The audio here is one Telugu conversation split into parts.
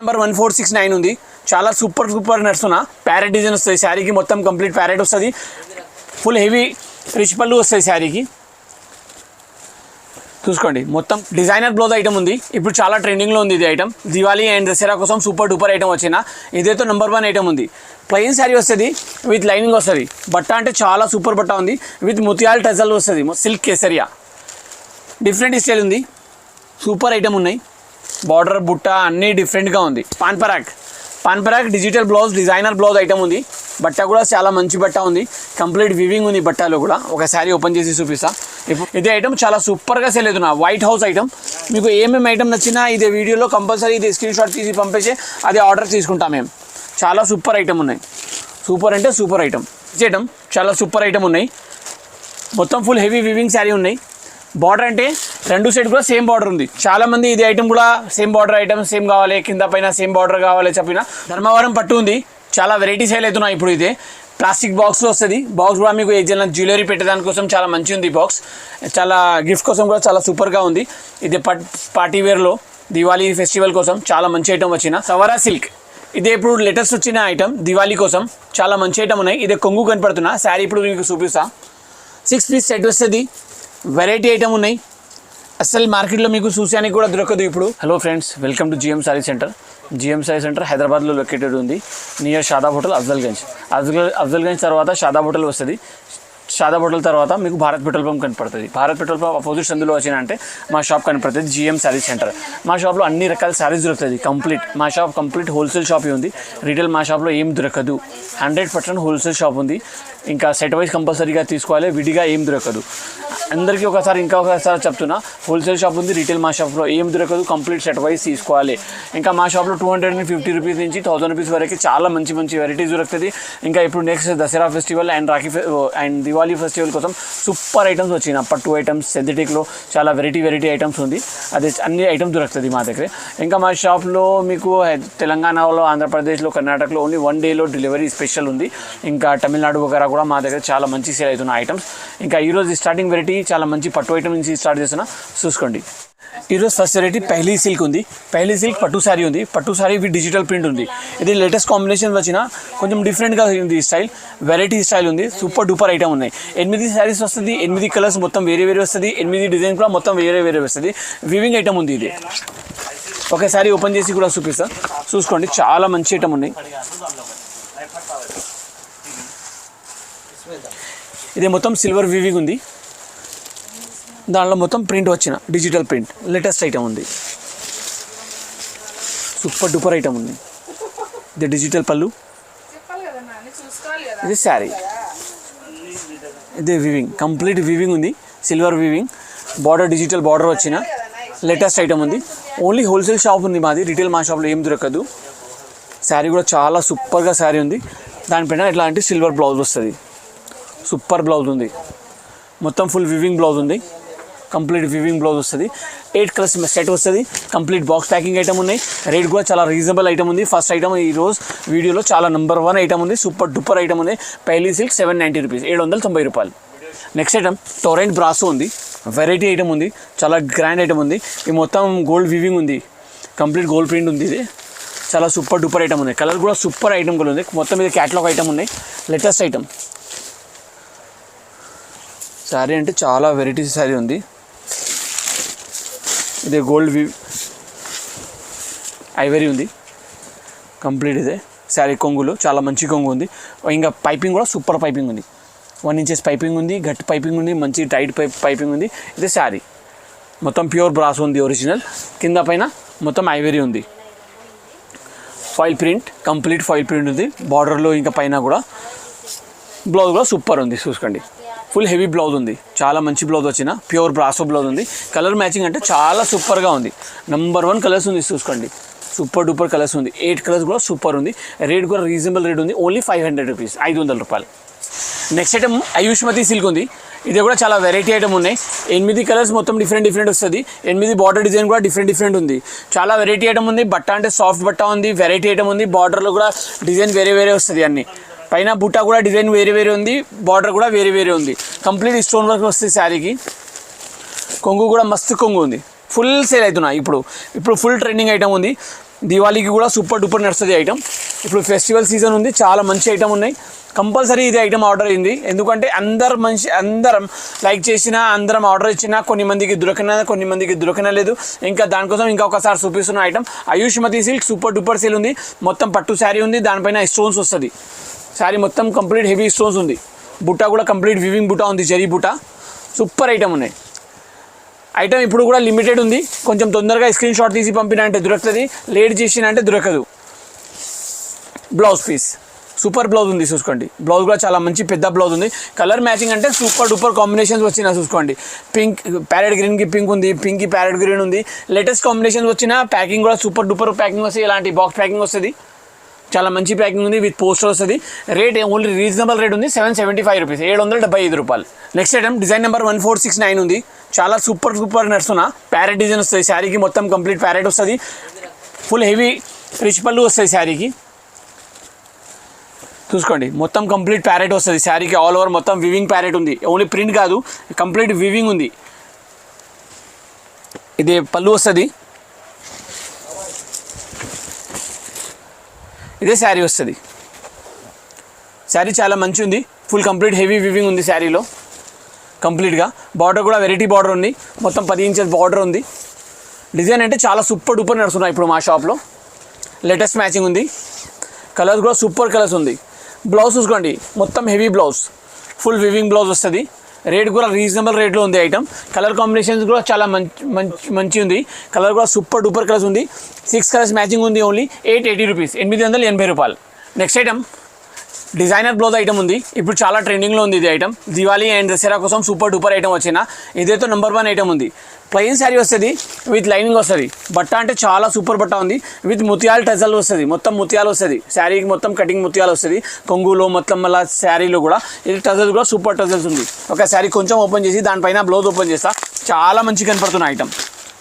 నెంబర్ 1469 ఉంది. చాలా సూపర్ నడుస్తున్నా. ప్యారెట్ డిజైన్ వస్తుంది శారీకి, మొత్తం కంప్లీట్ ప్యారెట్ వస్తుంది. ఫుల్ హెవీ రిచ్ పళ్ళు వస్తుంది శారీకి. చూసుకోండి, మొత్తం డిజైనర్ బ్లౌజ్ ఐటమ్ ఉంది. ఇప్పుడు చాలా ట్రెండింగ్లో ఉంది ఇది ఐటమ్. దివాళీ అండ్ దసరా కోసం సూపర్ డూపర్ ఐటమ్ వచ్చిన ఇదైతే నెంబర్ 1 ఐటమ్ ఉంది. ప్లెయిన్ శారీ వస్తుంది విత్ లైనింగ్ వస్తుంది. బట్ట అంటే చాలా సూపర్ బట్ట ఉంది. విత్ ముత్యాల టజల్ వస్తుంది. సిల్క్ కేసరియా డిఫరెంట్ స్టైల్ ఉంది. సూపర్ ఐటమ్ ఉన్నాయి. బార్డర్ బుట్ట అన్నీ డిఫరెంట్గా ఉంది. Pan Parag digital blouse designer blouse item ఉంది. బట్ట కూడా చాలా మంచి బట్ట ఉంది. కంప్లీట్ వివింగ్ ఉంది బట్టలో కూడా. ఒక శారీ ఓపెన్ చేసి చూపిస్తా. ఇప్పుడు ఇదే ఐటమ్ చాలా సూపర్గా సేల్ అవుతున్నా. White house item. మీకు ఏమేమి ఐటమ్ నచ్చినా ఇదే వీడియోలో కంపల్సరీ ఇది స్క్రీన్ షాట్ తీసి పంపించి అదే ఆర్డర్ తీసుకుంటాం మేము. చాలా సూపర్ ఐటమ్ ఉన్నాయి. సూపర్ అంటే సూపర్ ఐటమ్. ఐటమ్ చాలా సూపర్ ఐటమ్ ఉన్నాయి. మొత్తం ఫుల్ హెవీ వివింగ్ శారీ ఉన్నాయి. బార్డర్ అంటే రెండు సైడ్ కూడా సేమ్ బార్డర్ ఉంది. చాలామంది ఇది ఐటమ్ కూడా సేమ్ బార్డర్ ఐటమ్ సేమ్ కావాలి, కింద పైన సేమ్ బార్డర్ కావాలి చెప్పిన ధర్మవరం పట్టు ఉంది. చాలా వెరైటీ సేల్ అవుతున్నాయి ఇప్పుడు. ఇదే ప్లాస్టిక్ బాక్స్లో వస్తుంది. బాక్స్ కూడా మీకు ఏదైనా జ్యువెలరీ పెట్టడానికి కోసం చాలా మంచి ఉంది. బాక్స్ చాలా గిఫ్ట్ కోసం కూడా చాలా సూపర్గా ఉంది. ఇది పార్టీ వేర్లో దివాళీ ఫెస్టివల్ కోసం చాలా మంచి ఐటమ్ వచ్చిన సవరా సిల్క్. ఇదే ఇప్పుడు లేటెస్ట్ వచ్చిన ఐటమ్ దివాళీ కోసం. చాలా మంచి ఐటమ్ ఉన్నాయి. ఇదే కొంగు కనపడుతున్నా శారీ ఇప్పుడు మీకు చూపిస్తా. 6 పీస్ సెట్ వస్తుంది. వెరైటీ ఐటమ్ ఉన్నాయి. అసలు మార్కెట్లో మీకు చూసానికి కూడా దొరకదు ఇప్పుడు. Hello friends, welcome to GM sorry centre. GM sorry centre హైదరాబాద్లో లొకేటెడ్ ఉంది. నియర్ షాదాబ్ హోటల్ అఫ్జల్గంజ్ తర్వాత షాదాబ్ హోటల్ వస్తుంది. షాదాబ్ హోటల్ తర్వాత మీకు భారత్ పెట్రోల్ పంప్ కనపడుతుంది. భారత్ పెట్రోల్ పంప్ అపోజిట్ సందులో వచ్చిన అంటే మా షాప్ కనపడుతుంది, జిఎం సారీ సెంటర్. మా షాప్లో అన్ని రకాల శారీస్ దొరుకుతుంది. మా షాప్ కంప్లీట్ హోల్సేల్ షాప్ ఉంది. రీటైల్ మా షాప్లో ఏం దొరకదు. 100% హోల్సేల్ షాప్ ఉంది. ఇంకా సెట్ వైజ్ కంపల్సరీగా తీసుకోవాలి, విడిగా ఏం దొరకదు. అందరికీ ఇంకొకసారి చెప్తున్నా, హోల్సేల్ షాప్ ఉంది. రీటైల్ మా షాప్లో ఏం దొరకదు. కంప్లీట్ సెట్ వైజ్ తీసుకోవాలి. ఇంకా మా షాప్లో 250 రూపీస్ నుంచి 1000 రూపీస్ వరకు చాలా మంచి వెరైటీస్ దొరుకుతుంది. ఇంకా ఇప్పుడు next Dasara festival and Diwali festival కోసం సూపర్ ఐటమ్స్ వచ్చిన పట్టు ఐటమ్స్ సింథటిక్లో చాలా వెరైటీ ఐటమ్స్ ఉంది. అది అన్ని ఐటమ్స్ దొరుకుతుంది మా దగ్గర. ఇంకా మా షాప్లో మీకు తెలంగాణలో, ఆంధ్రప్రదేశ్లో, కర్ణాటకలో ఓన్లీ 1 డేలో డెలివరీ స్పెషల్ ఉంది. ఇంకా తమిళనాడు వగేరా కూడా మా దగ్గర చాలా మంచి సేల్ అవుతున్న ఐటమ్స్. ఇంకా ఈరోజు స్టార్టింగ్ వెరైటీ చాలా మంచి పట్టు ఐటమ్ నుంచి స్టార్ట్ చేస్తున్నా, చూసుకోండి. ఈరోజు ఫస్ట్ వెరైటీ పెహ్లీ సిల్క్ ఉంది. పెహ్లీ సిల్క్ పట్టు శారీ ఉంది. పట్టు శారీ విత్ డిజిటల్ ప్రింట్ ఉంది. ఇది లేటెస్ట్ కాంబినేషన్ వచ్చిన కొంచెం డిఫరెంట్గా ఉంది. స్టైల్ వెరైటీ స్టైల్ ఉంది. సూపర్ డూపర్ ఐటమ్ ఉన్నాయి. 8 శారీస్ వస్తుంది. 8 కలర్స్ మొత్తం వేరే వస్తుంది. 8 డిజైన్ కూడా మొత్తం వేరే వస్తుంది. వివింగ్ ఐటమ్ ఉంది. ఇది ఒక శారీ ఓపెన్ చేసి కూడా చూపిస్తా, చూసుకోండి. చాలా మంచి ఐటమ్ ఉన్నాయి. ఇది మొత్తం సిల్వర్ వివింగ్ ఉంది. దానిలో మొత్తం ప్రింట్ వచ్చిన డిజిటల్ ప్రింట్ లేటెస్ట్ ఐటమ్ ఉంది. సూపర్ డూపర్ ఐటమ్ ఉంది. ఇది డిజిటల్ పళ్ళు, ఇది శారీ, ఇది వివింగ్ కంప్లీట్ వివింగ్ ఉంది. Silver weaving, border digital border వచ్చిన లేటెస్ట్ ఐటమ్ ఉంది. ఓన్లీ హోల్సేల్ షాప్ ఉంది మాది. రిటైల్ మా షాప్లో ఏం దొరకదు. శారీ కూడా చాలా సూపర్గా శారీ ఉంది. దానిపైన ఇట్లాంటి సిల్వర్ బ్లౌజ్ వస్తుంది. సూపర్ బ్లౌజ్ ఉంది. మొత్తం ఫుల్ వివింగ్ బ్లౌజ్ ఉంది. కంప్లీట్ వివింగ్ బ్లౌజ్ వస్తుంది. 8 కలర్స్ సెట్ వస్తుంది. కంప్లీట్ బాక్స్ ప్యాకింగ్ ఐటమ్ ఉన్నాయి. రేట్ కూడా చాలా రీజనబుల్ ఐటమ్ ఉంది. ఫస్ట్ ఐటమ్ ఈరోజు వీడియోలో చాలా నెంబర్ 1 ఐటమ్ ఉంది. సూపర్ డూపర్ ఐటమ్ ఉంది. పెహ్లీ సిల్క్ 790 రూపీస్, 790 రూపాయలు. నెక్స్ట్ ఐటమ్ టొరెంట్ బ్రాసో ఉంది. వెరైటీ ఐటమ్ ఉంది. చాలా గ్రాండ్ ఐటమ్ ఉంది. ఇది మొత్తం గోల్డ్ వివింగ్ ఉంది. కంప్లీట్ గోల్డ్ ప్రింట్ ఉంది. ఇది చాలా సూపర్ డూపర్ ఐటమ్ ఉంది. కలర్ కూడా సూపర్ ఐటమ్ కూడా ఉంది. మొత్తం ఇది క్యాటలాగ్ ఐటమ్ ఉన్నాయి. లేటెస్ట్ ఐటమ్ శారీ అంటే చాలా వెరైటీ శారీ ఉంది. ఇదే గోల్డ్ ఐవరీ ఉంది. కంప్లీట్ ఇదే శారీ. కొంగులు చాలా మంచి కొంగు ఉంది. ఇంకా పైపింగ్ కూడా సూపర్ పైపింగ్ ఉంది. 1 ఇంచెస్ పైపింగ్ ఉంది. గట్టి పైపింగ్ ఉంది. మంచి టైట్ పైపింగ్ ఉంది. ఇదే శారీ మొత్తం ప్యూర్ బ్రాస్ ఉంది. ఒరిజినల్ కింద పైన మొత్తం ఐవరీ ఉంది. Foil print, complete foil print ఉంది. బార్డర్లో ఇంకా పైన కూడా. బ్లౌజ్ కూడా సూపర్ ఉంది. చూసుకోండి, ఫుల్ హెవీ బ్లౌజ్ ఉంది. చాలా మంచి బ్లౌజ్ వచ్చిన ప్యూర్ బ్రాసో బ్లౌజ్ ఉంది. కలర్ మ్యాచింగ్ అంటే చాలా సూపర్గా ఉంది. నెంబర్ 1 కలర్స్ ఉంది. చూసుకోండి, సూపర్ డూపర్ కలర్స్ ఉంది. 8 కలర్స్ కూడా సూపర్ ఉంది. రేట్ కూడా రీజనబుల్ రేట్ ఉంది. ఓన్లీ 500 రూపీస్, 500 రూపాయలు. నెక్స్ట్ ఐటమ్ ఆయుష్మతి సిల్క్ ఉంది. ఇది కూడా చాలా వెరైటీ ఐటమ్ ఉన్నాయి. 8 కలర్స్ మొత్తం డిఫరెంట్ వస్తుంది. 8 బార్డర్ డిజైన్ కూడా డిఫరెంట్ ఉంది. చాలా వెరైటీ ఐటమ్ ఉంది. బట్ట అంటే సాఫ్ట్ బట్ట ఉంది. వెరైటీ ఐటమ్ ఉంది. బార్డర్లో కూడా డిజైన్ వేరే వస్తుంది. అన్ని పైన బుట్ట కూడా డిజైన్ వేరే ఉంది. బార్డర్ కూడా వేరే ఉంది. కంప్లీట్ స్టోన్ వర్క్ వస్తుంది శారీకి. కొంగు కూడా మస్తు కొంగు ఉంది. ఫుల్ సేల్ అవుతున్నాయి. ఇప్పుడు ఫుల్ ట్రెండింగ్ ఐటమ్ ఉంది. దివాళీకి కూడా సూపర్ డూపర్ నడుస్తుంది ఐటమ్. ఇప్పుడు ఫెస్టివల్ సీజన్ ఉంది, చాలా మంచి ఐటమ్ ఉన్నాయి. కంపల్సరీ ఇది ఐటమ్ ఆర్డర్ అయింది, ఎందుకంటే అందరం లైక్ చేసినా, అందరం ఆర్డర్ ఇచ్చినా కొన్ని మందికి దొరకనలేదు. ఇంకా దానికోసం ఒకసారి చూపిస్తున్న item Ayushmati silk super duper sale ఉంది. మొత్తం పట్టు శారీ ఉంది, దానిపైన స్టోన్స్ వస్తుంది. శారీ మొత్తం కంప్లీట్ హెవీ స్టోన్స్ ఉంది. బుట్ట కూడా కంప్లీట్ వివింగ్ బుట్ట ఉంది, జరీ బుట్ట. సూపర్ ఐటమ్ ఉన్నాయి. ఐటమ్ ఇప్పుడు కూడా లిమిటెడ్ ఉంది, కొంచెం తొందరగా స్క్రీన్ షాట్ తీసి పంపినా అంటే దొరుకుతుంది, లేట్ చేసినా అంటే దొరకదు. బ్లౌజ్ పీస్ సూపర్ బ్లౌజ్ ఉంది, చూసుకోండి. బ్లౌజ్ కూడా చాలా మంచి పెద్ద బ్లౌజ్ ఉంది. కలర్ మ్యాచింగ్ అంటే సూపర్ డూపర్ కాంబినేషన్స్ వచ్చినా చూసుకోండి. పింక్ ప్యారెట్ గ్రీన్కి పింక్ ఉంది, పింక్కి ప్యారెట్ గ్రీన్ ఉంది. లేటెస్ట్ కాంబినేషన్స్ వచ్చిన ప్యాకింగ్ కూడా సూపర్ డూపర్ ప్యాకింగ్ వస్తుంది. ఇలాంటి బాక్స్ ప్యాకింగ్ వస్తుంది, చాలా మంచి ప్యాకింగ్ ఉంది, విత్ పోస్టర్ వస్తుంది. రేట్ ఓన్లీ రీజనబుల్ రేట్ ఉంది, 775 రూపీస్, 775 రూపాయలు. నెక్స్ట్ ఐటమ్ డిజైన్ నెంబర్ 1469 ఉంది. చాలా సూపర్ నడుస్తున్నా. ప్యారెట్ డిజైన్ వస్తుంది శారీకి, మొత్తం కంప్లీట్ ప్యారెట్ వస్తుంది. ఫుల్ హెవీ రిచ్ పళ్ళు వస్తుంది శారీకి, చూసుకోండి. మొత్తం కంప్లీట్ ప్యారెట్ వస్తుంది శారీకి, ఆల్ ఓవర్ మొత్తం వివింగ్ ప్యారెట్ ఉంది. ఓన్లీ ప్రింట్ కాదు, కంప్లీట్ వివింగ్ ఉంది. ఇది పళ్ళు వస్తుంది, ఇదే శారీ వస్తుంది. శారీ చాలా మంచి ఉంది, ఫుల్ కంప్లీట్ హెవీ వివింగ్ ఉంది శారీలో కంప్లీట్గా. బార్డర్ కూడా వెరైటీ బార్డర్ ఉంది, మొత్తం 10 ఇంచెస్ బార్డర్ ఉంది. డిజైన్ అంటే చాలా సూపర్ డూపర్ నడుస్తున్నాయి ఇప్పుడు మా షాప్లో. లేటెస్ట్ మ్యాచింగ్ ఉంది, కలర్స్ కూడా సూపర్ కలర్స్ ఉంది. బ్లౌజ్ చూసుకోండి, మొత్తం heavy blouse, full weaving blouse వస్తుంది. రేట్ కూడా రీజనబుల్ రేట్లో ఉంది ఐటమ్. కలర్ కాంబినేషన్స్ కూడా చాలా మంచి ఉంది. కలర్ కూడా సూపర్ డూపర్ కలర్స్ ఉంది. 6 కలర్స్ మ్యాచింగ్ ఉంది. ఓన్లీ 880 రూపీస్, 880 రూపాయలు. Next item designer blouse item ఉంది. ఇప్పుడు చాలా ట్రెండింగ్లో ఉంది ఇది ఐటమ్. దివాళీ అండ్ దసరా కోసం సూపర్ డూపర్ ఐటమ్ వచ్చిన ఇదైతే నెంబర్ 1 ఐటమ్ ఉంది. ప్లెయిన్ శారీ వస్తుంది, విత్ లైనింగ్ వస్తుంది. బట్ట అంటే చాలా సూపర్ బట్ట ఉంది, విత్ ముత్యాలు టజల్ వస్తుంది. మొత్తం ముత్యాలు వస్తుంది శారీకి, మొత్తం కటింగ్ ముత్యాలు వస్తుంది. కొంగులో మొత్తం మళ్ళీ శారీలో కూడా ఇది టజల్ కూడా సూపర్ టజల్స్ ఉంది. ఒక శారీ కొంచెం ఓపెన్ చేసి దానిపైన బ్లౌజ్ ఓపెన్ చేస్తా, చాలా మంచి కనపడుతున్న ఐటమ్.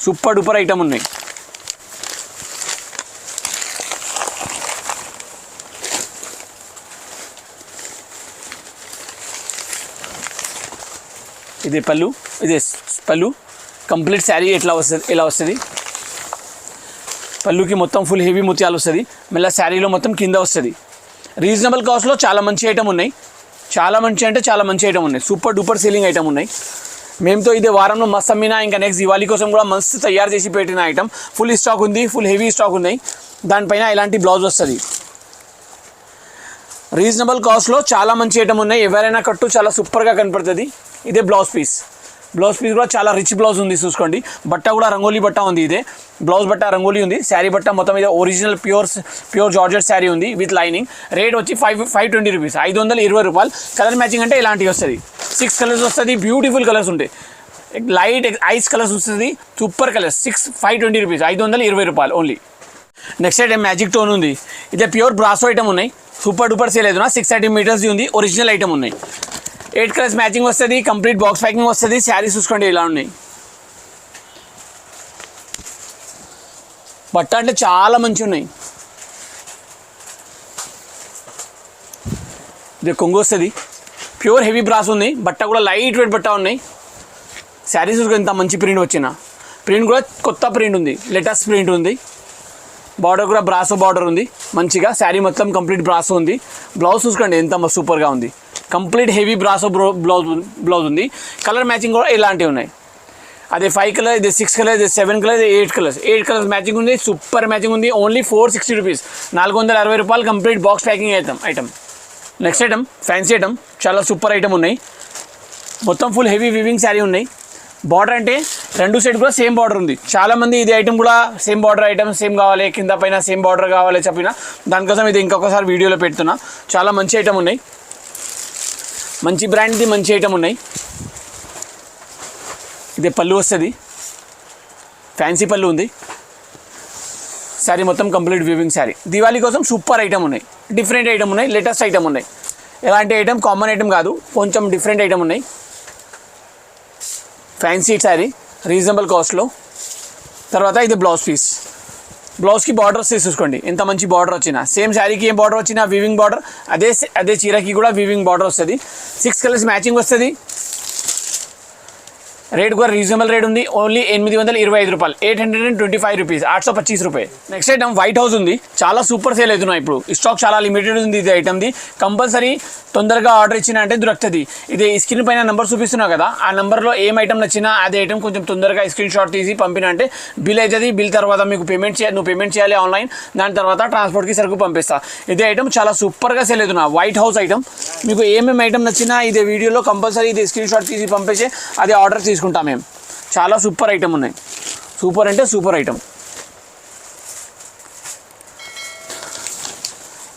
సూపర్ డూపర్ ఐటమ్ ఉన్నాయి. ఇది పళ్ళు కంప్లీట్ శారీ ఇలా వస్తుంది. పళ్ళుకి మొత్తం ఫుల్ హెవీ ముత్యాలు వస్తుంది. మళ్ళీ శారీలో మొత్తం కింద వస్తుంది. రీజనబుల్ కాస్ట్లో చాలా మంచి ఐటమ్ ఉన్నాయి, చాలా మంచి ఐటమ్ ఉన్నాయి. సూపర్ డూపర్ సేలింగ్ ఐటమ్ ఉన్నాయి. మేముతో ఇదే వారంలో మస్తు అమ్మినా, ఇంకా నెక్స్ట్ దివాళీ కోసం కూడా మస్తు తయారు చేసి పెట్టిన ఐటమ్. ఫుల్ స్టాక్ ఉంది, ఫుల్ హెవీ స్టాక్ ఉన్నాయి. దానిపైన ఇలాంటి బ్లౌజ్ వస్తుంది. రీజనబుల్ కాస్ట్లో చాలా మంచి ఐటమ్ ఉన్నాయి. ఎవరైనా కట్టు చాలా సూపర్గా కనపడుతుంది. ఇదే బ్లౌజ్ పీస్ కూడా చాలా రిచ్ బ్లౌజ్ ఉంది, చూసుకోండి. బట్ట కూడా రంగోలీ బట్ట ఉంది. ఇదే బ్లౌజ్ బట్ట రంగోలీ ఉంది. శారీ బట్ట మొత్తం ఇది ఒరిజినల్ ప్యూర్ జార్జెట్ శారీ ఉంది, విత్ లైనింగ్. రేట్ వచ్చి 520 రూపీస్, 520 రూపాయలు. కలర్ మ్యాచింగ్ అంటే ఇలాంటివి వస్తుంది. 6 కలర్స్ వస్తుంది, బ్యూటిఫుల్ కలర్స్ ఉంటాయి. లైట్ ఐస్ కలర్స్ వస్తుంది, సూపర్ కలర్స్. 520 రూపీస్, 520 రూపాయలు only. Next item magic tone ఉంది. ఇదే ప్యూర్ బ్రాసో ఐటమ్ ఉన్నాయి. సూపర్ డూపర్ సేల్ అవుతున్నా. 630 మీటర్స్ ఉంది, ఒరిజినల్ ఐటమ్ ఉన్నాయి. 8 కలర్స్ మ్యాచింగ్ వస్తుంది, కంప్లీట్ బాక్స్ ప్యాకింగ్ వస్తుంది. శారీస్ చూసుకోండి ఇలా ఉన్నాయి. బట్ట అంటే చాలా మంచి ఉన్నాయి. ఇది కొంగు వస్తుంది, ప్యూర్ హెవీ బ్రాస్ ఉంది. బట్ట కూడా లైట్ వెయిట్ బట్ట ఉన్నాయి. శారీస్ చూసుకొని ఇంత మంచి ప్రింట్ వచ్చిన. ప్రింట్ కూడా కొత్త ప్రింట్ ఉంది, లేటెస్ట్ ప్రింట్ ఉంది. బార్డర్ కూడా బ్రాసో బార్డర్ ఉంది మంచిగా. శారీ మొత్తం కంప్లీట్ బ్రాసో ఉంది. బ్లౌజ్ చూసుకోండి ఎంత సూపర్గా ఉంది. కంప్లీట్ హెవీ బ్రాసో బ్లౌజ్ ఉంది. కలర్ మ్యాచింగ్ కూడా ఇలాంటివి ఉన్నాయి. అదే 5 కలర్, ఇది 6 కలర్, ఇది 7 కలర్, ఇది 8 కలర్స్. 8 కలర్స్ మ్యాచింగ్ ఉంది, సూపర్ మ్యాచింగ్ ఉంది. ఓన్లీ 460 రూపీస్, 460 రూపాయలు. Complete box packing item. Next item fancy item, చాలా సూపర్ ఐటమ్ ఉన్నాయి. మొత్తం ఫుల్ హెవీ వివింగ్ శారీ ఉన్నాయి. బార్డర్ అంటే 2 సైడ్ కూడా సేమ్ బార్డర్ ఉంది. చాలామంది ఇది ఐటమ్ కూడా సేమ్ బార్డర్ ఐటమ్ సేమ్ కావాలి, కింద పైన సేమ్ బార్డర్ కావాలి చెప్పిన దానికోసం ఇది ఇంకొకసారి వీడియోలో పెడుతున్నా. చాలా మంచి ఐటమ్ ఉన్నాయి, మంచి బ్రాండ్ది మంచి ఐటమ్ ఉన్నాయి. ఇదే పళ్ళు వస్తుంది, ఫ్యాన్సీ పళ్ళు ఉంది. శారీ మొత్తం కంప్లీట్ వీవింగ్ శారీ. దివాళీ కోసం సూపర్ ఐటమ్ ఉన్నాయి, డిఫరెంట్ ఐటమ్ ఉన్నాయి, లేటెస్ట్ ఐటమ్ ఉన్నాయి. ఎలాంటి ఐటమ్ కామన్ ఐటమ్ కాదు, కొంచెం డిఫరెంట్ ఐటమ్ ఉన్నాయి. ఫ్యాన్సీ శారీ రీజనబుల్ కాస్ట్లో. తర్వాత ఇది బ్లౌజ్ పీస్. బ్లౌజ్కి బార్డర్స్ చూసుకోండి ఎంత మంచి బార్డర్ వచ్చినా. సేమ్ శారీకి ఏం బార్డర్ వచ్చినా వీవింగ్ బార్డర్, అదే చీరకి కూడా వీవింగ్ బార్డర్ వస్తుంది. 6 కలర్స్ మ్యాచింగ్ వస్తుంది. रेट కూడా రీజనబుల్ రేట్ ఉంది. ఓన్లీ 825 రూపాయలు, 825 రూపీస్, 825 రూపాయలు. నెక్స్ట్ ఐటమ్ వైట్ హౌస్ ఉంది. చాలా సూపర్ సేల్ అవుతున్నాయి ఇప్పుడు. స్టాక్ చాలా లిమిటెడ్ ఉంది ఇది ఐటమ్ది. కంపల్సరీ తొందరగా ఆర్డర్ ఇచ్చిన అంటే దొరుకుతుంది. ఇది స్క్రీన్ పైన నెంబర్ చూపిస్తున్నా కదా, ఆ నెంబర్లో ఏం ఐటమ్ నచ్చినా అదే ఐటమ్ కొంచెం తొందరగా స్క్రీన్ షాట్ తీసి పంపిన అంటే బిల్ అవుతుంది. బిల్ తర్వాత మీకు నువ్వు పేమెంట్ చేయాలి ఆన్లైన్. దాని తర్వాత ట్రాన్స్పోర్ట్కి సరుకు పంపిస్తా. ఇదే ఐటమ్ చాలా సూపర్గా సేల్ అవుతున్నా వైట్ హౌస్ ఐటమ్. మీకు ఏమేమి ఐటమ్ నచ్చినా ఇదే వీడియోలో కంపల్సరీ ఇది స్క్రీన్ షాట్ తీసి పంపించి అది ఆర్డర్ తీసుకుంటాం మేము. చాలా సూపర్ ఐటమ్ ఉన్నాయి. సూపర్ అంటే సూపర్ ఐటమ్.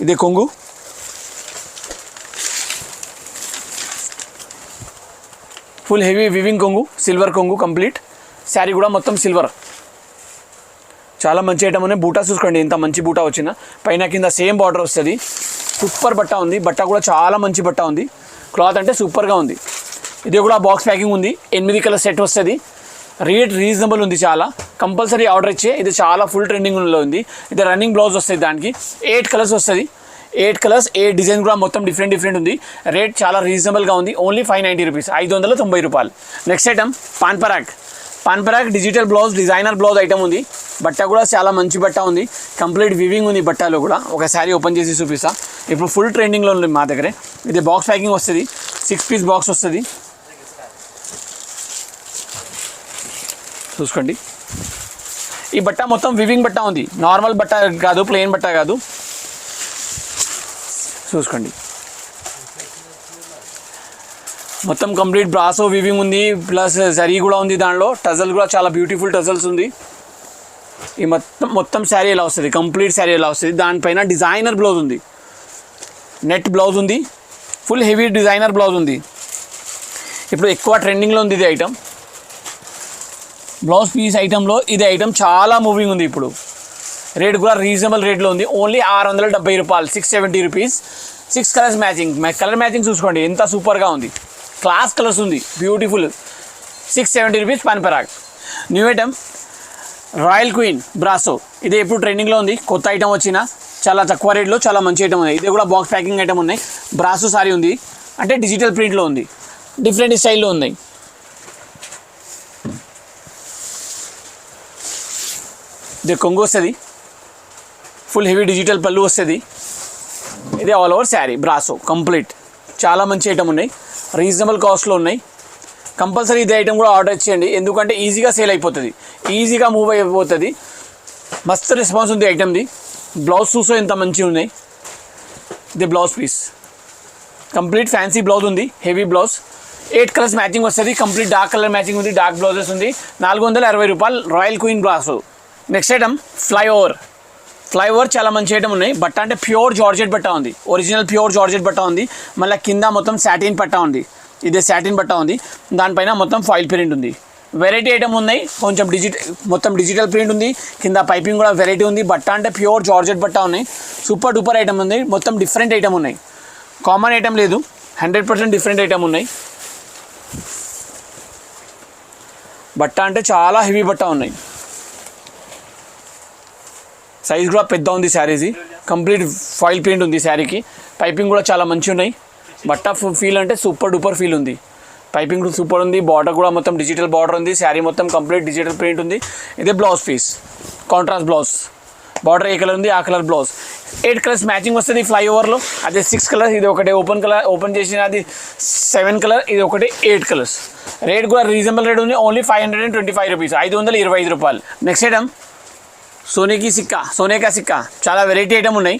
ఇదే కొంగు, ఫుల్ హెవీ వివింగ్ కొంగు, సిల్వర్ కొంగు కంప్లీట్. శారీ కూడా మొత్తం సిల్వర్. చాలా మంచి ఐటమ్ ఉన్నాయి. బూటా చూసుకోండి ఎంత మంచి బూటా వచ్చిన, పైన కింద సేమ్ బార్డర్ వస్తుంది. సూపర్ బట్ట ఉంది. బట్ట కూడా చాలా మంచి బట్ట ఉంది. క్లాత్ అంటే సూపర్గా ఉంది. ఇది కూడా బాక్స్ ప్యాకింగ్ ఉంది. 8 కలర్ సెట్ వస్తుంది. రేట్ రీజనబుల్ ఉంది చాలా. కంపల్సరీ ఆర్డర్ ఇచ్చే. ఇది చాలా ఫుల్ ట్రెండింగ్లో ఉంది. ఇది రన్నింగ్ బ్లౌజ్ వస్తుంది. దానికి 8 కలర్స్ వస్తుంది. 8 కలర్స్, 8 డిజైన్ కూడా మొత్తం డిఫరెంట్ ఉంది. రేట్ చాలా రీజనబుల్గా ఉంది. ఓన్లీ 590 రూపీస్, 590 రూపాయలు. Next item Pan Parag digital blouse, designer blouse item ఉంది. బట్ట కూడా చాలా మంచి బట్ట ఉంది. కంప్లీట్ వివింగ్ ఉంది బట్టలో కూడా. ఒక శారీ ఓపెన్ చేసి చూపిస్తా. ఇప్పుడు ఫుల్ ట్రెండింగ్లో ఉంది మా దగ్గరే. ఇది బాక్స్ ప్యాకింగ్ వస్తుంది. 6 పీస్ బాక్స్ వస్తుంది. చూసుకోండి. ఈ బట్ట మొత్తం వివింగ్ బట్ట ఉంది. నార్మల్ బట్ట కాదు, ప్లెయిన్ బట్ట కాదు. చూసుకోండి. మొత్తం కంప్లీట్ బ్రాసో వివింగ్ ఉంది. ప్లస్ జరీ కూడా ఉంది. దానిలో టజల్ కూడా చాలా బ్యూటిఫుల్ టజల్స్ ఉంది. ఈ మొత్తం శారీ ఎలా వస్తుంది, కంప్లీట్ శారీ ఎలా వస్తుంది. దానిపైన డిజైనర్ బ్లౌజ్ ఉంది. నెట్ బ్లౌజ్ ఉంది. ఫుల్ హెవీ డిజైనర్ బ్లౌజ్ ఉంది. ఇప్పుడు ఎక్కువ ట్రెండింగ్లో ఉంది ఇది ఐటమ్. బ్లౌజ్ పీస్ ఐటెంలో ఇది ఐటమ్ చాలా మూవింగ్ ఉంది ఇప్పుడు. రేట్ కూడా రీజనబుల్ రేట్లో ఉంది. ఓన్లీ 670 రూపాయలు, 670 rupees. 6 colours matching. Colour matching చూసుకోండి ఎంత సూపర్గా ఉంది. క్లాస్ కలర్స్ ఉంది, beautiful. 670 rupees Pan Parag. New item royal queen brasso. ఇది ఎప్పుడు ట్రెండింగ్లో ఉంది. కొత్త ఐటమ్ వచ్చిన చాలా తక్కువ రేట్లో చాలా మంచి ఐటమ్ ఉంది. ఇది కూడా బాక్స్ ప్యాకింగ్ ఐటమ్ ఉన్నాయి. బ్రాసో సారీ ఉంది. అంటే డిజిటల్ ప్రింట్లో ఉంది. డిఫరెంట్ స్టైల్లో ఉన్నాయి. ఇది కొంగు వస్తుంది. ఫుల్ హెవీ డిజిటల్ పళ్ళు వస్తుంది. ఇది all over sari brasso complete. చాలా మంచి ఐటమ్ ఉన్నాయి. రీజనబుల్ కాస్ట్లో ఉన్నాయి. కంపల్సరీ ఇదే ఐటమ్ కూడా ఆర్డర్ ఇచ్చేయండి. ఎందుకంటే ఈజీగా సేల్ అయిపోతుంది, ఈజీగా మూవ్ అయిపోతుంది. మస్తు రెస్పాన్స్ ఉంది ఐటమ్ది. బ్లౌజ్ చూసో ఎంత మంచిగా ఉన్నాయి. ఇది blouse piece complete fancy blouse ఉంది. Heavy blouse. 8 కలర్స్ మ్యాచింగ్ వస్తుంది. కంప్లీట్ డార్క్ కలర్ మ్యాచింగ్ ఉంది. డార్క్ బ్లౌజెస్ ఉంది. 460 రూపాయలు. Royal queen brasso. Next item flyover చాలా మంచి ఐటమ్ ఉన్నాయి. బట్ట అంటే ప్యూర్ జార్జెట్ బట్ట ఉంది. ఒరిజినల్ ప్యూర్ జార్జెట్ బట్ట ఉంది. మళ్ళీ కింద మొత్తం సాటిన్ పట్ట ఉంది. ఇదే సాటిన్ బట్ట ఉంది. దానిపైన మొత్తం ఫాయిల్ ప్రింట్ ఉంది. వెరైటీ ఐటమ్ ఉన్నాయి. కొంచెం మొత్తం డిజిటల్ ప్రింట్ ఉంది. కింద పైపింగ్ కూడా వెరైటీ ఉంది. బట్ట అంటే ప్యూర్ జార్జెట్ బట్ట ఉన్నాయి. సూపర్ డూపర్ ఐటమ్ ఉంది. మొత్తం డిఫరెంట్ ఐటమ్ ఉన్నాయి. కామన్ ఐటమ్ లేదు. 100% డిఫరెంట్ ఐటమ్ ఉన్నాయి. బట్ట అంటే చాలా హెవీ బట్ట ఉన్నాయి. సైజ్ కూడా పెద్ద ఉంది శారీది. కంప్లీట్ ఫాయిల్ ప్రింట్ ఉంది శారీకి. పైపింగ్ కూడా చాలా మంచి ఉన్నాయి. బట్ట ఫీల్ అంటే సూపర్ డూపర్ ఫీల్ ఉంది. పైపింగ్ సూపర్ ఉంది. బార్డర్ కూడా మొత్తం డిజిటల్ బార్డర్ ఉంది. శారీ మొత్తం కంప్లీట్ డిజిటల్ ప్రింట్ ఉంది. ఇదే blouse piece contrast blouse. Border ఏ కలర్ ఉంది ఆ కలర్ బ్లౌజ్. 8 కలర్స్ మ్యాచింగ్ వస్తుంది ఫ్లైఓవర్లో. అదే 6 కలర్స్. ఇది ఒకటి ఓపెన్ చేసిన అది 7 కలర్. ఇది ఒకటి 8 కలర్స్. రేట్ కూడా రీజనబుల్ రేట్ ఉంది. ఓన్లీ 525 రూపీస్, 525 రూపాయలు. నెక్స్ట్ ఐటమ్ సోనే కా సిక్కా. చాలా వెరైటీ ఐటమ్ ఉన్నాయి.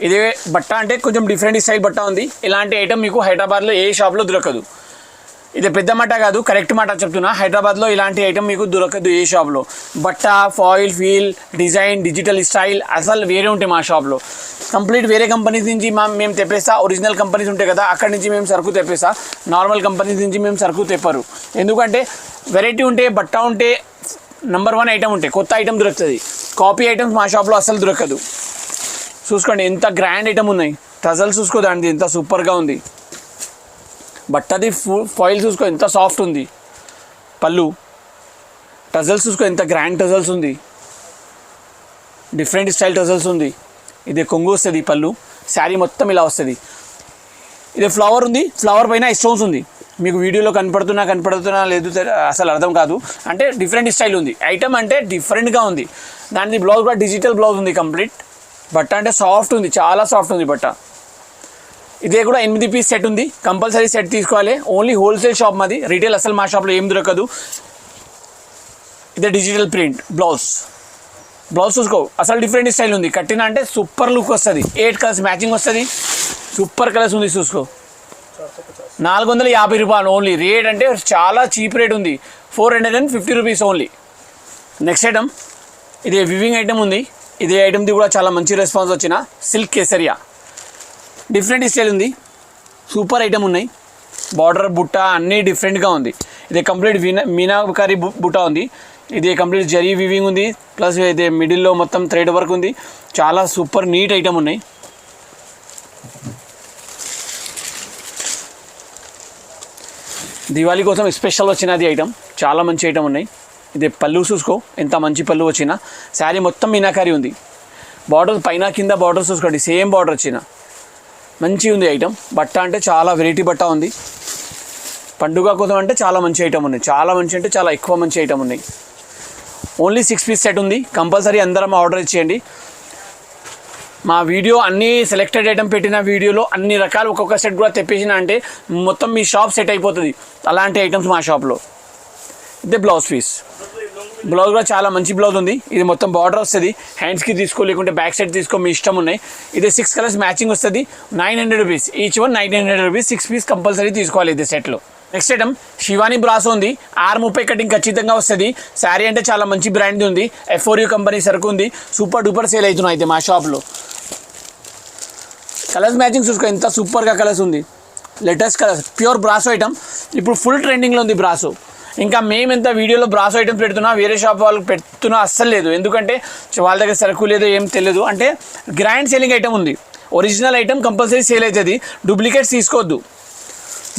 ఇదే బట్ట అంటే కొంచెం డిఫరెంట్ స్టైల్ బట్ట ఉంది. ఇలాంటి ఐటమ్ మీకు హైదరాబాద్లో ఏ షాప్లో దొరకదు. ఇది పెద్ద మాట కాదు, కరెక్ట్ మాట చెప్తున్నా. హైదరాబాద్లో ఇలాంటి ఐటమ్ మీకు దొరకదు ఏ షాప్లో. బట్ట, foil, feel, design, digital style అసలు వేరే ఉంటాయి మా షాప్లో. కంప్లీట్ వేరే కంపెనీస్ నుంచి మేము తెప్పేస్తా. ఒరిజినల్ కంపెనీస్ ఉంటాయి కదా, అక్కడి నుంచి మేము సరుకు తెప్పేస్తా. నార్మల్ కంపెనీస్ నుంచి మేము సరుకు తెప్పరు. ఎందుకంటే వెరైటీ ఉంటే, బట్ట ఉంటే, నెంబర్ 1 ఐటమ్ ఉంటాయి. కొత్త ఐటమ్ దొరుకుతుంది. కాపీ ఐటమ్స్ మా షాప్లో అసలు దొరకదు. చూసుకోండి ఎంత గ్రాండ్ ఐటమ్ ఉన్నాయి. టజల్ చూసుకో దానిది ఎంత సూపర్గా ఉంది. బట్టది ఫాయిల్ చూసుకో ఎంత సాఫ్ట్ ఉంది. పళ్ళు టజల్స్ చూసుకో ఎంత గ్రాండ్ టజల్స్ ఉంది. డిఫరెంట్ స్టైల్ టజల్స్ ఉంది. ఇది కొంగు వస్తుంది. పళ్ళు శారీ మొత్తం ఇలా వస్తుంది. ఇది ఫ్లవర్ ఉంది. ఫ్లవర్ పైన స్టోన్స్ ఉంది. మీకు వీడియోలో కనపడుతున్నా లేదు అసలు అర్థం కాదు. అంటే డిఫరెంట్ స్టైల్ ఉంది ఐటమ్, అంటే డిఫరెంట్గా ఉంది. దాని బ్లౌజ్ కూడా డిజిటల్ బ్లౌజ్ ఉంది కంప్లీట్. బట్ట అంటే సాఫ్ట్ ఉంది, చాలా సాఫ్ట్ ఉంది బట్ట. ఇదే కూడా 8 పీస్ సెట్ ఉంది, కంపల్సరీ సెట్ తీసుకోవాలి. ఓన్లీ హోల్సేల్ షాప్ మాది, రీటైల్ అసలు మా షాప్లో ఏం దొరకదు. ఇదే డిజిటల్ ప్రింట్ బ్లౌజ్ చూసుకో, అసలు డిఫరెంట్ స్టైల్ ఉంది. కట్టిన అంటే సూపర్ లుక్ వస్తుంది. 8 కలర్స్ మ్యాచింగ్ వస్తుంది, సూపర్ కలర్స్ ఉంది. చూసుకో 450 రూపాయలు ఓన్లీ. రేట్ అంటే చాలా చీప్ రేట్ ఉంది, 450 రూపీస్ ఓన్లీ. నెక్స్ట్ ఐటమ్, ఇది వివింగ్ ఐటమ్ ఉంది. ఇదే ఐటమ్ది కూడా చాలా మంచి రెస్పాన్స్ వచ్చిన సిల్క్ కేసరియా, డిఫరెంట్ స్టైల్ ఉంది, సూపర్ ఐటమ్ ఉన్నాయి. బార్డర్ బుట్ట అన్నీ డిఫరెంట్గా ఉంది. ఇది కంప్లీట్ మీనాకారి బుట్ట ఉంది. ఇది కంప్లీట్ జరీ వివింగ్ ఉంది, ప్లస్ ఇది మిడిల్లో మొత్తం థ్రెడ్ వర్క్ ఉంది. చాలా సూపర్ నీట్ ఐటమ్ ఉన్నాయి. దివాళీ కోసం స్పెషల్ వచ్చినది ఐటమ్, చాలా మంచి ఐటమ్ ఉన్నాయి. ఇది పళ్ళు చూసుకో, ఎంత మంచి పళ్ళు వచ్చిన. శారీ మొత్తం మీనాకారి ఉంది. బార్డర్ పైన కింద బార్డర్ చూసుకోండి, సేమ్ బార్డర్ వచ్చిన మంచిగా ఉంది ఐటమ్. బట్ట అంటే చాలా వెరైటీ బట్ట ఉంది. పండుగ కోసం అంటే చాలా మంచి ఐటమ్ ఉన్నాయి, చాలా మంచి అంటే చాలా ఎక్కువ మంచి ఐటమ్ ఉన్నాయి. ఓన్లీ 6 పీస్ సెట్ ఉంది, కంపల్సరీ అందరం ఆర్డర్ ఇచ్చేయండి. మా వీడియో అన్ని సెలెక్టెడ్ ఐటమ్ పెట్టిన వీడియోలో అన్ని రకాలు ఒక్కొక్క సెట్ కూడా తెప్పేసిన అంటే మొత్తం మీ షాప్ సెట్ అయిపోతుంది. అలాంటి ఐటమ్స్ మా షాప్లో. ఇదే బ్లౌజ్ పీస్, బ్లౌజ్ కూడా చాలా మంచి బ్లౌజ్ ఉంది. ఇది మొత్తం బార్డర్ వస్తుంది, హ్యాండ్స్కి తీసుకో లేకుంటే బ్యాక్ సైడ్ తీసుకో, మీ ఇష్టం ఉన్నాయి. ఇది 6 కలర్స్ మ్యాచింగ్ వస్తుంది, 900 rupees each one, 900 rupees. 6 piece compulsory తీసుకోవాలి ఇది సెట్లో. నెక్స్ట్ ఐటమ్ శివాని బ్రాసో ఉంది, 630 కటింగ్ ఖచ్చితంగా వస్తుంది. శారీ అంటే చాలా మంచి బ్రాండ్ ఉంది, F4U కంపెనీ సరుకు ఉంది, సూపర్ డూపర్ సేల్ అవుతున్నాయి అయితే మా షాప్లో. కలర్స్ మ్యాచింగ్ చూసుకో, ఎంత సూపర్గా కలర్స్ ఉంది, latest colours, pure brasso item. ఇప్పుడు ఫుల్ ట్రెండింగ్లో ఉంది బ్రాసో. ఇంకా మేము ఎంత వీడియోలో బ్రాసో ఐటమ్స్ పెడుతున్నా, వేరే షాప్ వాళ్ళకి పెడుతున్నా అస్సలు లేదు. ఎందుకంటే వాళ్ళ దగ్గర సరుకు లేదు, ఏం తెలియదు. అంటే గ్రాండ్ సేలింగ్ ఐటమ్ ఉంది, ఒరిజినల్ ఐటమ్ కంపల్సరీ సేల్ అవుతుంది. డూప్లికేట్స్ తీసుకోవద్దు,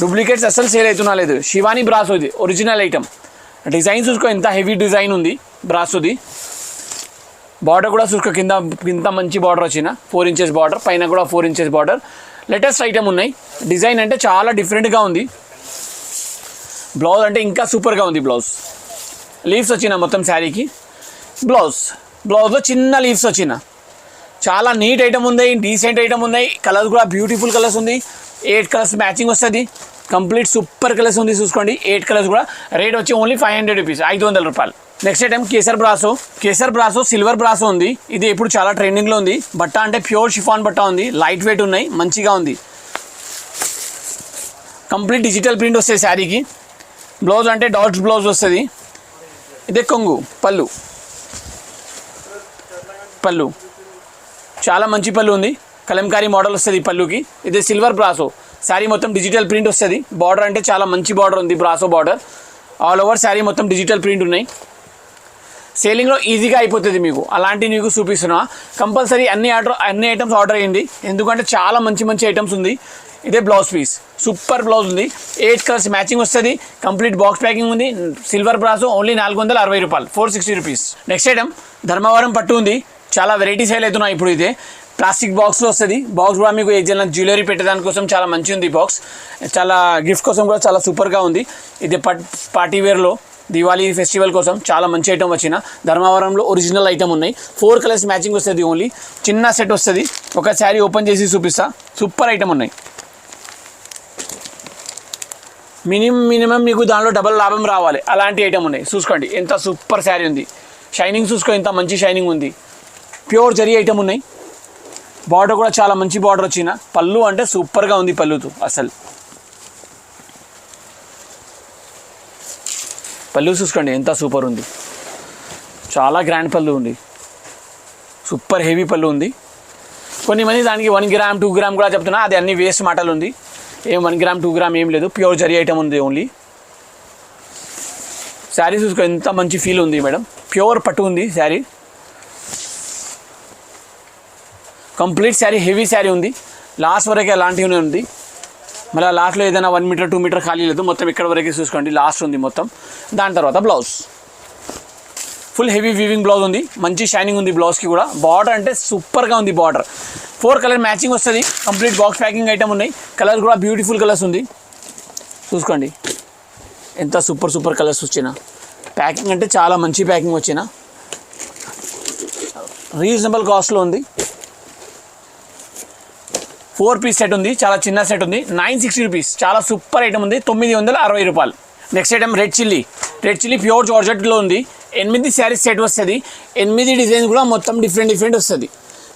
డూప్లికేట్స్ అస్సలు సేల్ అవుతున్నా లేదు. శివాని బ్రాసో ఇది ఒరిజినల్ ఐటమ్. డిజైన్ చూసుకో, ఎంత హెవీ డిజైన్ ఉంది బ్రాసోది. బార్డర్ కూడా చూసుకో, కింద మంచి బార్డర్ వచ్చిన 4 ఇంచెస్ బార్డర్, పైన కూడా 4 ఇంచెస్ బార్డర్. లేటెస్ట్ ఐటమ్ ఉన్నాయి. డిజైన్ అంటే చాలా డిఫరెంట్గా ఉంది. బ్లౌజ్ అంటే ఇంకా సూపర్గా ఉంది. బ్లౌజ్ లీవ్స్ వచ్చిన మొత్తం శారీకి. బ్లౌజ్లో చిన్న లీవ్స్ వచ్చిన చాలా నీట్ ఐటమ్ ఉన్నాయి, డీసెంట్ ఐటమ్ ఉన్నాయి. కలర్స్ కూడా బ్యూటిఫుల్ కలర్స్ ఉంది. 8 కలర్స్ మ్యాచింగ్ వస్తుంది, కంప్లీట్ సూపర్ కలర్స్ ఉంది. చూసుకోండి 8 కలర్స్ కూడా. రేట్ వచ్చి ఓన్లీ 500 రూపీస్, 500 రూపాయలు. Next item kesar brasso silver brasso ఉంది. ఇది ఇప్పుడు చాలా ట్రెండింగ్లో ఉంది. బట్ట అంటే ప్యూర్ షిఫాన్ బట్ట ఉంది, లైట్ వెయిట్ ఉన్నాయి, మంచిగా ఉంది. కంప్లీట్ డిజిటల్ ప్రింట్ వస్తుంది శారీకి. బ్లౌజ్ అంటే డాట్స్ బ్లౌజ్ వస్తుంది. ఇదే కొంగు పళ్ళు చాలా మంచి పళ్ళు ఉంది, కలంకారీ మోడల్ వస్తుంది పళ్ళుకి. ఇదే సిల్వర్ బ్రాసో, శారీ మొత్తం డిజిటల్ ప్రింట్ వస్తుంది. బార్డర్ అంటే చాలా మంచి బార్డర్ ఉంది, brasso border. All over sari మొత్తం డిజిటల్ ప్రింట్ ఉన్నాయి. సేలింగ్లో ఈజీగా అయిపోతుంది మీకు, అలాంటివి మీకు చూపిస్తున్నా. కంపల్సరీ అన్ని ఐటమ్స్ ఆర్డర్ అయ్యింది, ఎందుకంటే చాలా మంచి ఐటమ్స్ ఉంది. ఇదే బ్లౌజ్ పీస్, సూపర్ బ్లౌజ్ ఉంది. 8 కలర్స్ మ్యాచింగ్ వస్తుంది, కంప్లీట్ బాక్స్ ప్యాకింగ్ ఉంది. సిల్వర్ బ్రాసో ఓన్లీ 460 రూపాయలు, 460 రూపీస్. నెక్స్ట్ ఐటమ్ ధర్మవరం పట్టు ఉంది, చాలా వెరైటీ సేల్ అవుతున్నాయి ఇప్పుడు. ఇదే ప్లాస్టిక్ బాక్స్లో వస్తుంది. బాక్స్ కూడా మీకు ఏదైనా జ్యువెలరీ పెట్టడానికి కోసం చాలా మంచి ఉంది. బాక్స్ చాలా గిఫ్ట్ కోసం కూడా చాలా సూపర్గా ఉంది. ఇది పార్టీ వేర్లో దివాళీ ఫెస్టివల్ కోసం చాలా మంచి ఐటమ్ వచ్చిన ధర్మవరంలో ఒరిజినల్ ఐటమ్ ఉన్నాయి. 4 కలర్స్ మ్యాచింగ్ వస్తుంది, ఓన్లీ చిన్న సెట్ వస్తుంది. ఒక శారీ ఓపెన్ చేసి చూపిస్తా, సూపర్ ఐటమ్ ఉన్నాయి. మినిమం మీకు దానిలో డబల్ లాభం రావాలి, అలాంటి ఐటమ్ ఉన్నాయి. చూసుకోండి ఎంత సూపర్ శారీ ఉంది. షైనింగ్ చూసుకో, ఎంత మంచి షైనింగ్ ఉంది. ప్యూర్ జరీ ఐటమ్ ఉన్నాయి. బార్డర్ కూడా చాలా మంచి బార్డర్ వచ్చిన. పళ్ళు అంటే సూపర్గా ఉంది, పళ్ళుతో అసలు. పళ్ళు చూసుకోండి ఎంత సూపర్ ఉంది, చాలా గ్రాండ్ పళ్ళు ఉంది, సూపర్ హెవీ పళ్ళు ఉంది. కొన్ని మంది దానికి 1 గ్రామ్ 2 గ్రామ్ కూడా చెప్తున్నా, అది అన్ని వేస్ట్ మాటలు ఉంది. ఏం 1 గ్రామ్ 2 గ్రామ్ ఏం లేదు, ప్యూర్ జరీ ఐటమ్ ఉంది ఓన్లీ. శారీ చూసుకో ఎంత మంచి ఫీల్ ఉంది మేడం, ప్యూర్ పట్టు ఉంది శారీ. కంప్లీట్ శారీ హెవీ శారీ ఉంది, లాస్ట్ వరకు అలాంటివి ఉంది. మళ్ళీ లాస్ట్లో ఏదైనా 1 మీటర్ 2 మీటర్ ఖాళీ లేదు, మొత్తం ఇక్కడ వరకు చూసుకోండి, లాస్ట్ ఉంది మొత్తం. దాని తర్వాత blouse full heavy weaving blouse ఉంది, మంచి షైనింగ్ ఉంది బ్లౌజ్కి కూడా. బార్డర్ అంటే సూపర్గా ఉంది బార్డర్. 4 కలర్ మ్యాచింగ్ వస్తుంది, కంప్లీట్ బాక్స్ ప్యాకింగ్ ఐటమ్ ఉన్నాయి. కలర్ కూడా బ్యూటిఫుల్ కలర్స్ ఉంది. చూసుకోండి ఎంత సూపర్ కలర్స్ వచ్చినా. ప్యాకింగ్ అంటే చాలా మంచి ప్యాకింగ్ వచ్చిన, రీజనబుల్ కాస్ట్లో ఉంది. 4 పీస్ సెట్ ఉంది, చాలా చిన్న సెట్ ఉంది. 960 రూపీస్, చాలా సూపర్ ఐటమ్ ఉంది. 960 రూపాయలు. Next item red chilli pure జార్జెట్లో ఉంది. 8 శారీస్ సెట్ వస్తుంది. 8 డిజైన్స్ కూడా మొత్తం డిఫరెంట్ వస్తుంది.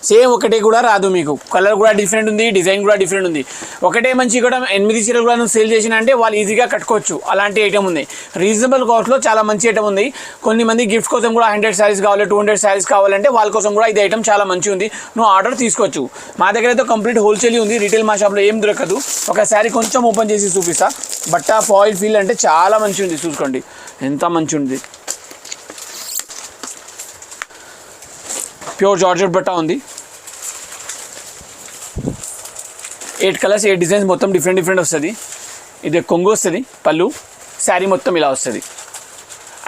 సేమ్ ఒకటే కూడా రాదు మీకు. కలర్ కూడా డిఫరెంట్ ఉంది, డిజైన్ కూడా డిఫరెంట్ ఉంది. ఒకటే మంచి కూడా 8 చీరలు కూడా సేల్ చేసిన అంటే వాళ్ళు ఈజీగా కట్టుకోవచ్చు. అలాంటి ఐటమ్ ఉంది. రీజనబుల్ కాస్ట్లో చాలా మంచి ఐటమ్ ఉంది. కొన్ని మంది గిఫ్ట్ కోసం కూడా 100 శారీస్ కావాలి, 200 శారీస్ కావాలంటే వాళ్ళ కోసం కూడా ఇది ఐటమ్ చాలా మంచి ఉంది. నువ్వు ఆర్డర్ తీసుకోవచ్చు. మా దగ్గర అయితే కంప్లీట్ హోల్సేల్ ఉంది. రీటైల్ మా షాప్లో ఏం దొరకదు. ఒక శారీ కొంచెం ఓపెన్ చేసి చూపిస్తా. బట్ట ఫాయిల్ ఫీల్ అంటే చాలా మంచి ఉంది. చూసుకోండి ఎంత మంచి ఉంది. ప్యూర్ జార్జెట్ బట్ట ఉంది. 8 కలర్స్ 8 డిజైన్స్ మొత్తం డిఫరెంట్ వస్తుంది. ఇది కొంగు వస్తుంది, పళ్ళు, శారీ మొత్తం ఇలా వస్తుంది.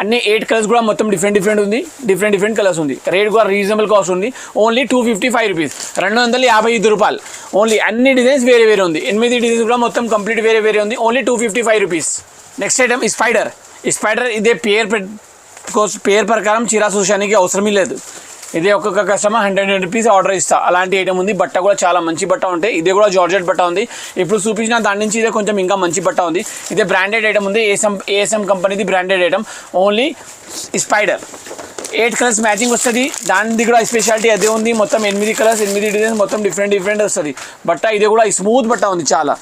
అన్ని 8 కలర్స్ కూడా మొత్తం డిఫరెంట్ ఉంది. డిఫరెంట్ కలర్స్ ఉంది. రేట్ కూడా రీజనబుల్ కాస్ట్ ఉంది. ఓన్లీ 255 రూపీస్, 255 రూపాయలు ఓన్లీ. అన్ని డిజైన్స్ వేరే ఉంది. 8 డిజైన్స్ కూడా మొత్తం కంప్లీట్ వేరే ఉంది. Only 255 rupees. Next item spider ఇదే పేరు ప్రకారం చీర చూసానికి అవసరమే లేదు. ఇదే ఒక్కొక్క కస్టమర్ 100 రూపీస్ ఆర్డర్ ఇస్తా. అలాంటి ఐటమ్ ఉంది. బట్ట కూడా చాలా మంచి బట్ట ఉంటాయి. ఇదే కూడా జార్జెట్ బట్ట ఉంది. ఇప్పుడు చూపించిన దాని నుంచి ఇదే కొంచెం ఇంకా మంచి బట్ట ఉంది. ఇదే బ్రాండెడ్ ఐటమ్ ఉంది. ఏఎస్ఎం కంపెనీది branded item. Only spider 8 colours matching వస్తుంది. దానిది కూడా స్పెషాలిటీ అదే ఉంది. మొత్తం 8 కలర్స్ 8 డిజైన్స్ మొత్తం డిఫరెంట్ వస్తుంది. బట్ట ఇదే కూడా స్మూత్ బట్ట ఉంది చాలా.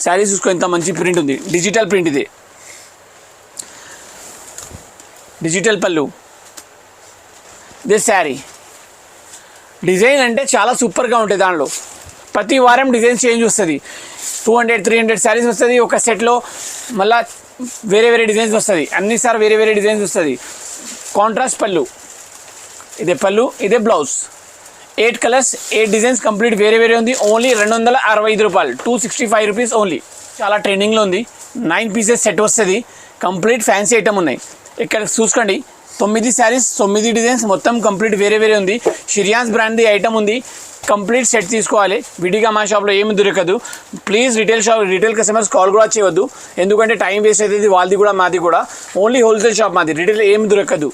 శారీ చూసుకో ఎంత మంచి ప్రింట్ ఉంది. డిజిటల్ ప్రింట్ ఇది. డిజిటల్ పళ్ళు. దిస్ శారీ డిజైన్ అంటే చాలా సూపర్గా ఉంటుంది. దానిలో ప్రతి వారం డిజైన్స్ చేంజ్ వస్తుంది. 200-300 శారీస్ వస్తుంది ఒక సెట్లో. మళ్ళీ వేరే డిజైన్స్ వస్తుంది. అన్నిసారి వేరే డిజైన్స్ వస్తుంది. కాంట్రాస్ట్ పళ్ళు. ఇదే పళ్ళు, ఇదే బ్లౌజ్. 8 కలర్స్ 8 డిజైన్స్ కంప్లీట్ వేరే ఉంది. ఓన్లీ 265 రూపాయలు, 265 రూపీస్ ఓన్లీ. చాలా ట్రెండింగ్లో ఉంది. 9 పీసెస్ సెట్ వస్తుంది. కంప్లీట్ ఫ్యాన్సీ ఐటమ్ ఉన్నాయి. ఇక్కడ చూసుకోండి 9 శారీస్ 9 డిజైన్స్ మొత్తం కంప్లీట్ వేరే ఉంది. షిరియాన్స్ బ్రాండ్ది ఐటమ్ ఉంది. కంప్లీట్ సెట్ తీసుకోవాలి. విడిగా మా షాప్లో ఏమి దొరకదు. ప్లీజ్ రిటైల్ కస్టమర్స్ కాల్ కూడా చేయవద్దు. ఎందుకంటే టైం వేస్ట్ అవుతుంది వాళ్ళది కూడా మాది కూడా. ఓన్లీ హోల్సేల్ షాప్ మాది. రిటైల్ ఏమి దొరకదు.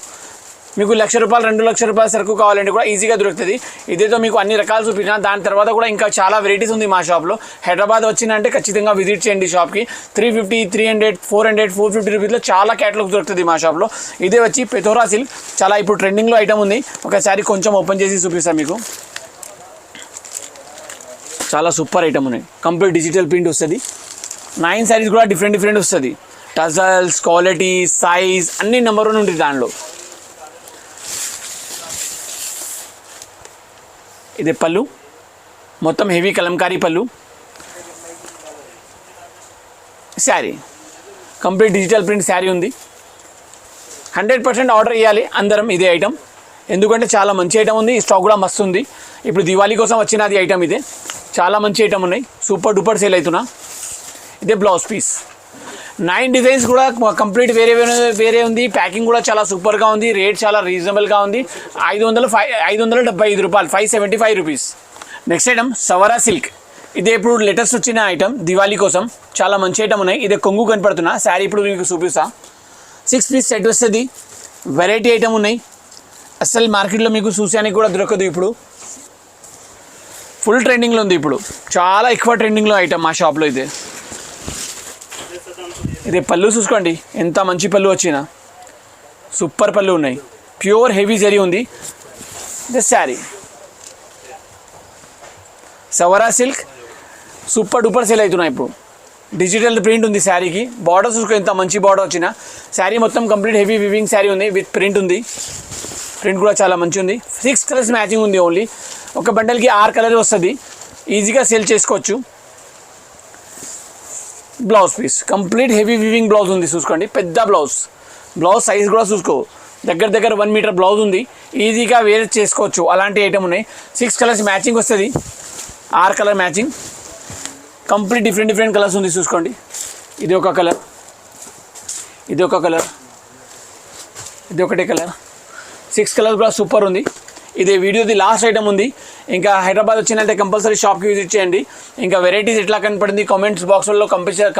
మీకు 1,00,000 రూపాయలు 2,00,000 రూపాయల సరుకు కావాలంటే కూడా ఈజీగా దొరుకుతుంది. ఇదేతో మీకు అన్ని రకాలు చూపించిన. దాని తర్వాత కూడా ఇంకా చాలా వెరైటీస్ ఉంది మా షాప్లో. హైదరాబాద్ వచ్చిందంటే ఖచ్చితంగా విజిట్ చేయండి షాప్కి. 350, 300, 400, 450 రూపీస్లో చాలా క్యాటలాగ్ దొరుకుతుంది మా షాప్లో. ఇదే వచ్చి పెథోరా సిల్క్, చాలా ఇప్పుడు ట్రెండింగ్లో ఐటమ్ ఉంది. ఒకసారి కొంచెం ఓపెన్ చేసి చూపిస్తాను మీకు. చాలా సూపర్ ఐటమ్ ఉన్నాయి. కంప్లీట్ డిజిటల్ ప్రింట్ వస్తుంది. 9 శారీస్ కూడా డిఫరెంట్ వస్తుంది. టజల్స్, క్వాలిటీ, సైజ్ అన్ని నెంబర్ 1 ఉంటుంది దానిలో. ఇదే పళ్ళు, మొత్తం హెవీ కలంకారీ పళ్ళు. Sari complete digital print sari ఉంది. 100% ఆర్డర్ ఇవ్వాలి అందరం ఇదే ఐటమ్. ఎందుకంటే చాలా మంచి ఐటమ్ ఉంది. స్టాక్ కూడా మస్తు ఉంది. ఇప్పుడు దివాళీ కోసం వచ్చినది ఐటమ్ ఇదే. చాలా మంచి ఐటమ్ ఉన్నాయి. సూపర్ డూపర్ సేల్ అవుతున్నా. ఇదే బ్లౌజ్ పీస్. 9 డిజైన్స్ కూడా కంప్లీట్ వేరే ఉంది. ప్యాకింగ్ కూడా చాలా సూపర్గా ఉంది. రేట్ చాలా రీజనబుల్గా ఉంది. 575 రూపాయలు, 575 రూపీస్. నెక్స్ట్ ఐటమ్ సవరా సిల్క్. ఇదే ఇప్పుడు లేటెస్ట్ వచ్చిన ఐటమ్ దివాళీ కోసం. చాలా మంచి ఐటమ్ ఉన్నాయి. ఇదే కొంగు కనపడుతున్నా. శారీ ఇప్పుడు మీకు చూపిస్తా. 6 పీస్ సెట్ వస్తుంది. వెరైటీ ఐటమ్ ఉన్నాయి. అసలు మార్కెట్లో మీకు చూసానికి కూడా దొరకదు. ఇప్పుడు ఫుల్ ట్రెండింగ్లో ఉంది. ఇప్పుడు చాలా ఎక్కువ ట్రెండింగ్లో ఐటమ్ మా షాప్లో. ఇదే పళ్ళు చూసుకోండి ఎంత మంచి పళ్ళు వచ్చినా. సూపర్ పళ్ళు ఉన్నాయి. ప్యూర్ హెవీ జరీ ఉంది. దిస్ శారీ సవరా సిల్క్ సూపర్ డూపర్ సేల్ అవుతున్నాయి. ఇప్పుడు డిజిటల్ ప్రింట్ ఉంది శారీకి. బార్డర్ చూసుకో ఎంత మంచి బార్డర్ వచ్చిన. శారీ మొత్తం కంప్లీట్ హెవీ వివింగ్ శారీ ఉంది. విత్ ప్రింట్ ఉంది. ప్రింట్ కూడా చాలా మంచి ఉంది. 6 కలర్స్ మ్యాచింగ్ ఉంది. ఓన్లీ ఒక బండల్కి 6 కలర్ వస్తుంది. ఈజీగా సేల్ చేసుకోవచ్చు. Blouse piece complete heavy weaving blouse ఉంది. చూసుకోండి పెద్ద బ్లౌజ్ సైజ్ కూడా చూసుకో. దగ్గర 1 మీటర్ బ్లౌజ్ ఉంది. ఈజీగా వేర్ చేసుకోవచ్చు. అలాంటి ఐటమ్ ఉన్నాయి. 6 కలర్స్ మ్యాచింగ్ వస్తుంది. 6 colour matching. Complete different colours ఉంది. చూసుకోండి ఇది ఒక కలర్, ఇది ఒక కలర్, ఇది ఒకటే కలర్. 6 కలర్స్ కూడా సూపర్ ఉంది. ఇది వీడియోది లాస్ట్ ఐటమ్ ఉంది. ఇంకా హైదరాబాద్ వచ్చినట్టే కంపల్సరీ షాప్కి విజిట్ చేయండి. ఇంకా వెరైటీస్ ఎట్లా కనపడింది కామెంట్స్ బాక్స్లో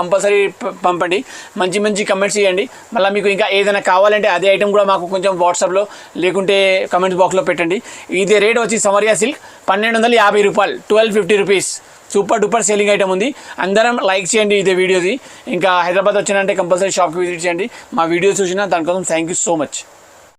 కంపల్సరీ పంపండి. మంచి మంచి కమెంట్స్ ఇవ్వండి. మళ్ళీ మీకు ఇంకా ఏదైనా కావాలంటే అదే ఐటమ్ కూడా మాకు కొంచెం వాట్సాప్లో లేకుంటే కమెంట్స్ బాక్స్లో పెట్టండి. ఇది రేట్ వచ్చి సమరియా సిల్క్ 1250 రూపాయలు, 1250 rupees. Super duper selling item ఉంది. అందరం లైక్ చేయండి ఇదే వీడియోది. ఇంకా హైదరాబాద్ వచ్చినంటే కంపల్సరీ షాప్కి విజిట్ చేయండి. మా వీడియో చూసినా దానికోసం థ్యాంక్ యూ సో మచ్.